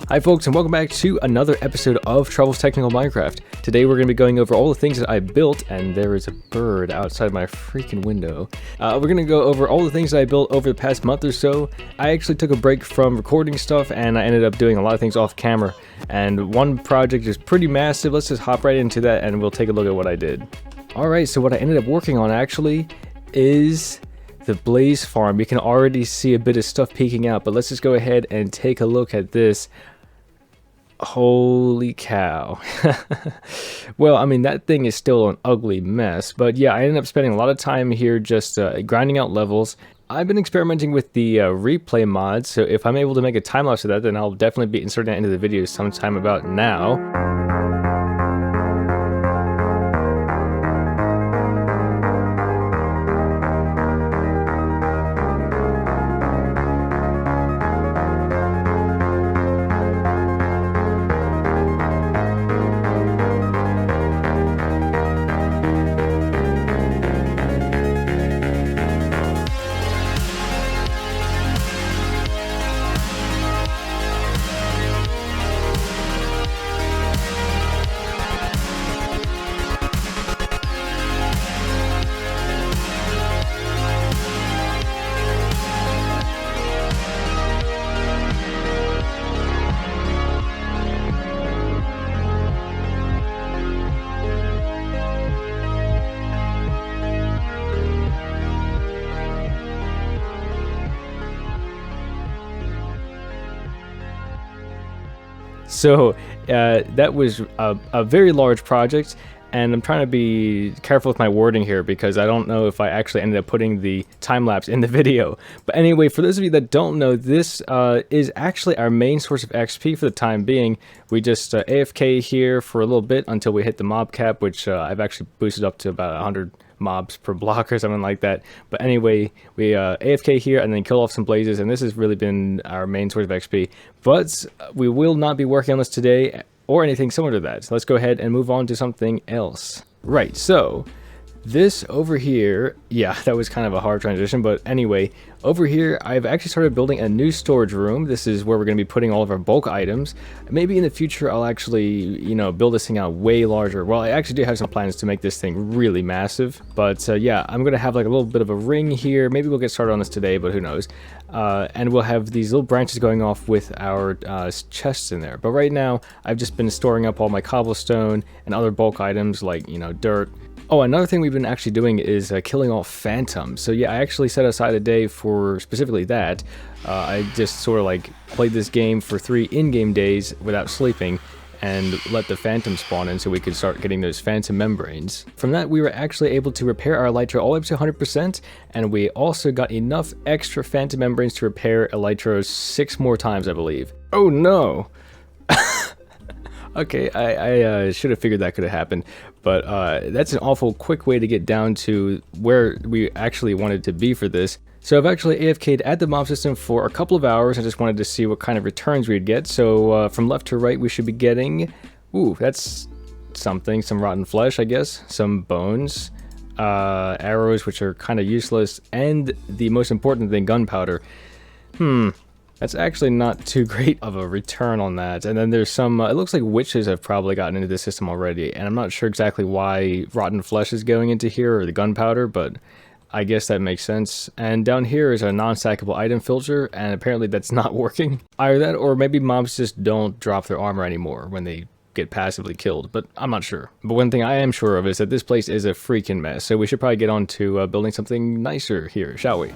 Hi folks, and welcome back to another episode of Trufflez Technical Minecraft. Today we're going to be going over all the things that I built, and there is a bird outside my freaking window. We're going to go over all the things that I built over the past month or so. I actually took a break from recording stuff, and I ended up doing a lot of things off camera. And one project is pretty massive. Let's just hop right into that, and we'll take a look at what I did. Alright, so what I ended up working on actually is the Blaze farm. You can already see a bit of stuff peeking out, but let's just go ahead and take a look at this. Holy cow. Well, I mean, that thing is still an ugly mess, but yeah, I ended up spending a lot of time here just grinding out levels. I've been experimenting with the replay mod, so if I'm able to make a time lapse of that, then I'll definitely be inserting that into the video sometime about now. So that was a very large project, and I'm trying to be careful with my wording here because I don't know if I actually ended up putting the time lapse in the video. But anyway, for those of you that don't know, this is actually our main source of XP for the time being. We just AFK here for a little bit until we hit the mob cap, which I've actually boosted up to about 100 mobs per block or something like that. But anyway, we AFK here and then kill off some blazes, and this has really been our main source of XP. But we will not be working on this today or anything similar to that. So let's go ahead and move on to something else. Right, so this over here, yeah, that was kind of a hard transition, but anyway, over here I've actually started building a new storage room. This is where we're going to be putting all of our bulk items. Maybe in the future I'll actually, you know, build this thing out way larger. Well, I actually do have some plans to make this thing really massive, but yeah, I'm going to have like a little bit of a ring here. Maybe we'll get started on this today, but who knows. And we'll have these little branches going off with our chests in there. But right now I've just been storing up all my cobblestone and other bulk items like, you know, dirt. Oh, another thing we've been actually doing is killing off phantoms. So yeah, I actually set aside a day for specifically that. I just sort of like played this game for 3 in-game days without sleeping and let the phantoms spawn in so we could start getting those phantom membranes. From that, we were actually able to repair our elytra all the way up to 100%, and we also got enough extra phantom membranes to repair elytras 6 more times, I believe. Oh no! Okay, I should have figured that could have happened, but that's an awful quick way to get down to where we actually wanted to be for this. So I've actually AFK'd at the mob system for a couple of hours. I just wanted to see what kind of returns we'd get. So from left to right, we should be getting, ooh, that's something, some rotten flesh, I guess, some bones, arrows, which are kind of useless, and the most important thing, gunpowder. That's actually not too great of a return on that. And then there's some, it looks like witches have probably gotten into the system already, and I'm not sure exactly why rotten flesh is going into here, or the gunpowder, but I guess that makes sense. And down here is a non-stackable item filter, and apparently that's not working. Either that, or maybe mobs just don't drop their armor anymore when they get passively killed, but I'm not sure. But one thing I am sure of is that this place is a freaking mess, so we should probably get on to building something nicer here, shall we?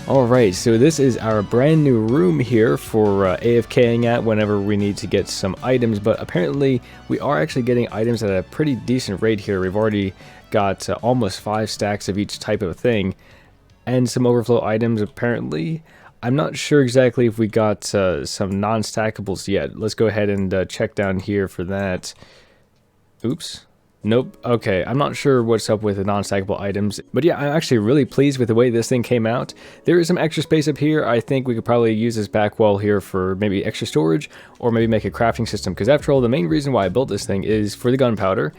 Alright, so this is our brand new room here for AFKing at whenever we need to get some items, but apparently we are actually getting items at a pretty decent rate here. We've already got almost 5 stacks of each type of thing, and some overflow items apparently. I'm not sure exactly if we got some non-stackables yet. Let's go ahead and check down here for that. Oops. Nope. Okay, I'm not sure what's up with the non-stackable items, but yeah, I'm actually really pleased with the way this thing came out. There is some extra space up here. I think we could probably use this back wall here for maybe extra storage, or maybe make a crafting system, because after all, the main reason why I built this thing is for the gunpowder,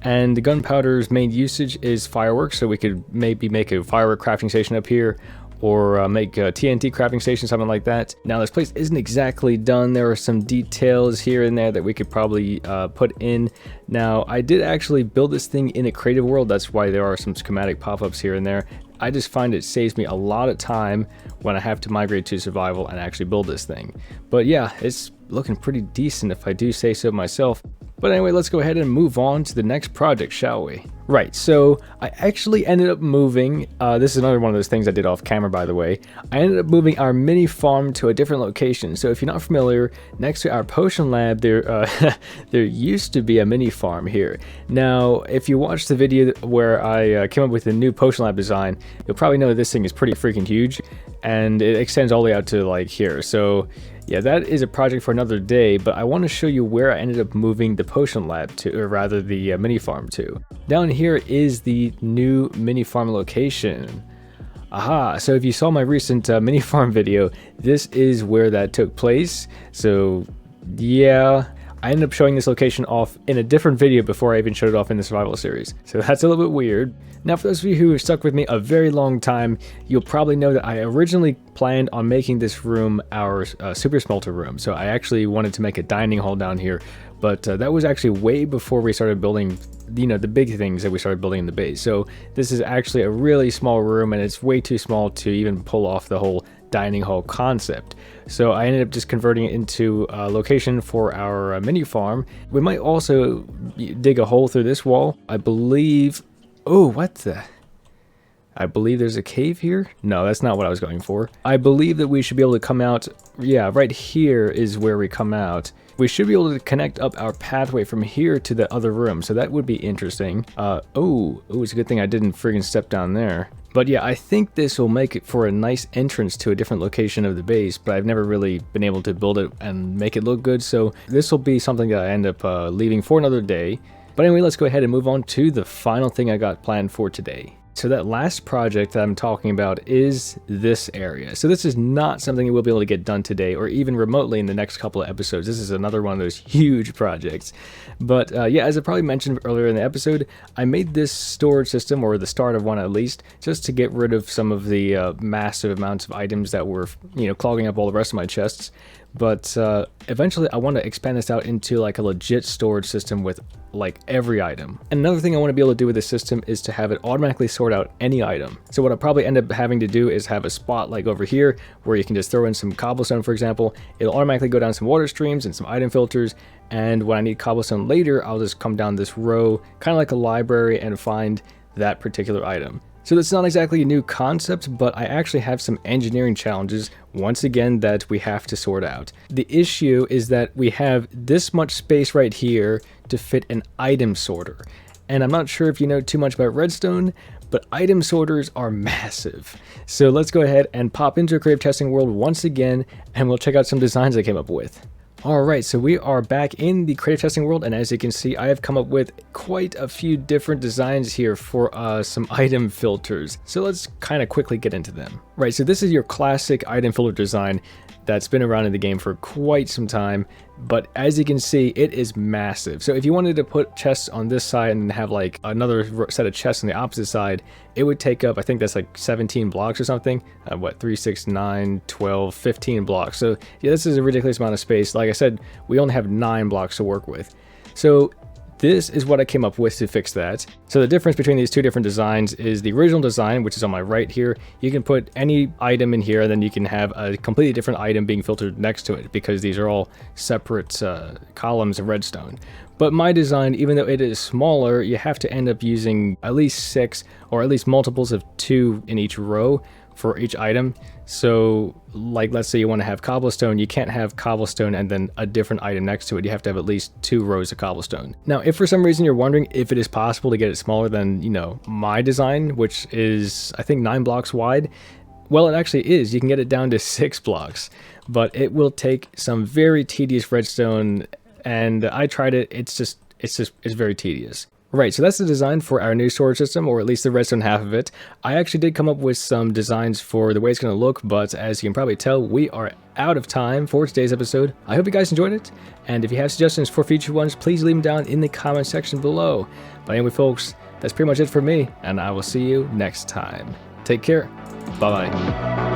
and the gunpowder's main usage is fireworks, so we could maybe make a firework crafting station up here, or make a TNT crafting station, something like that. Now this place isn't exactly done. There are some details here and there that we could probably put in. Now I did actually build this thing in a creative world, that's why there are some schematic pop-ups here and there. I just find it saves me a lot of time when I have to migrate to survival and actually build this thing. But yeah, it's looking pretty decent if I do say so myself. But anyway, let's go ahead and move on to the next project, shall we? Right, so I actually ended up moving, this is another one of those things I did off camera, by the way. I ended up moving our mini farm to a different location. So if you're not familiar, next to our potion lab, there used to be a mini farm here. Now, if you watched the video where I came up with the new potion lab design, you'll probably know this thing is pretty freaking huge, and it extends all the way out to like here. So yeah, that is a project for another day, but I want to show you where I ended up moving the potion lab to, or rather the mini farm to. Down here is the new mini farm location. Aha, so if you saw my recent mini farm video, this is where that took place. So yeah, I ended up showing this location off in a different video before I even showed it off in the survival series. So that's a little bit weird. Now for those of you who have stuck with me a very long time, you'll probably know that I originally planned on making this room our super smelter room. So I actually wanted to make a dining hall down here, but that was actually way before we started building, you know, the big things that we started building in the base. So this is actually a really small room, and it's way too small to even pull off the whole dining hall concept. So I ended up just converting it into a location for our mini farm. We might also dig a hole through this wall. I believe, oh, what the? I believe there's a cave here? No, that's not what I was going for. I believe that we should be able to come out, yeah, right here is where we come out. We should be able to connect up our pathway from here to the other room, so that would be interesting. Oh, it's a good thing I didn't friggin' step down there. But yeah, I think this will make it for a nice entrance to a different location of the base, but I've never really been able to build it and make it look good, so this will be something that I end up leaving for another day. But anyway, let's go ahead and move on to the final thing I got planned for today. So that last project that I'm talking about is this area. So this is not something we'll be able to get done today or even remotely in the next couple of episodes. This is another one of those huge projects. But yeah, as I probably mentioned earlier in the episode, I made this storage system, or the start of one at least, just to get rid of some of the massive amounts of items that were, you know, clogging up all the rest of my chests. But eventually I want to expand this out into like a legit storage system with like every item. And another thing I want to be able to do with this system is to have it automatically sort out any item. So what I'll probably end up having to do is have a spot like over here where you can just throw in some cobblestone, for example. It'll automatically go down some water streams and some item filters, and when I need cobblestone later, I'll just come down this row, kind of like a library, and find that particular item. So that's not exactly a new concept, but I actually have some engineering challenges, once again, that we have to sort out. The issue is that we have this much space right here to fit an item sorter. And I'm not sure if you know too much about Redstone, but item sorters are massive. So let's go ahead and pop into a creative testing world once again, and we'll check out some designs I came up with. Alright, so we are back in the creative testing world, and as you can see, I have come up with quite a few different designs here for some item filters. So let's kind of quickly get into them. Right, so this is your classic item filter design that's been around in the game for quite some time, but as you can see, it is massive. So if you wanted to put chests on this side and have like another set of chests on the opposite side, it would take up, I think that's like 17 blocks or something. What, 3, 6, 9, 12, 15 blocks. So yeah, this is a ridiculous amount of space. Like I said, we only have 9 blocks to work with. So this is what I came up with to fix that. So the difference between these two different designs is the original design, which is on my right here. You can put any item in here, and then you can have a completely different item being filtered next to it, because these are all separate columns of redstone. But my design, even though it is smaller, you have to end up using at least 6, or at least multiples of 2 in each row for each item. So like, let's say you want to have cobblestone, you can't have cobblestone and then a different item next to it. You have to have at least 2 rows of cobblestone. Now, if for some reason you're wondering if it is possible to get it smaller than, you know, my design, which is I think 9 blocks wide, well, it actually is. You can get it down to 6 blocks, but it will take some very tedious redstone, and I tried it. It's very tedious. Right, so that's the design for our new storage system, or at least the redstone half of it. I actually did come up with some designs for the way it's going to look, but as you can probably tell, we are out of time for today's episode. I hope you guys enjoyed it, and if you have suggestions for future ones, please leave them down in the comment section below. But anyway, folks, that's pretty much it for me, and I will see you next time. Take care. Bye-bye.